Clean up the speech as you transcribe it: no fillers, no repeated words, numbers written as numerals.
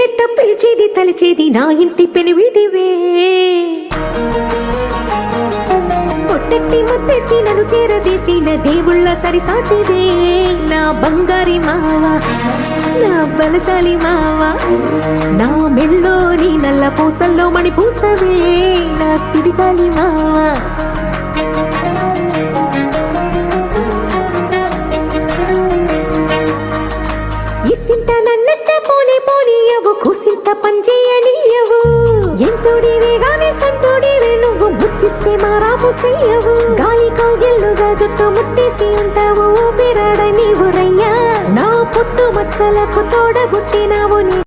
పేరిట పిలిచేది తలిచేది నా ఇంటి పెనివిడివే. పొట్టెట్టి ముద్దెట్టి నన్ను చేరదీసిన దేవుళ్ళ సరిసాటివే. నా బంగారి మావా, నా బలశాలి మావా, నా మెల్లోని నల్ల పూసల్లో మణి పూసవే. నా సిడిగాలి మావా, ఇసింత నన్నట్ట పోనీ పోనీయవు, కుసింత పంచేయనీయవు. ఎంతోడివే గాని సంతోడివే నువ్వు, ముట్టిస్తే మారాపు చెయ్యవు. గాలి కౌగిల్లుగా జుట్టు ముట్టేసి ఉంటావు, ఊపిరాడ నీవు రయ్యా. నా పుట్టు మచ్చలకు తోడబుట్టినావు నీ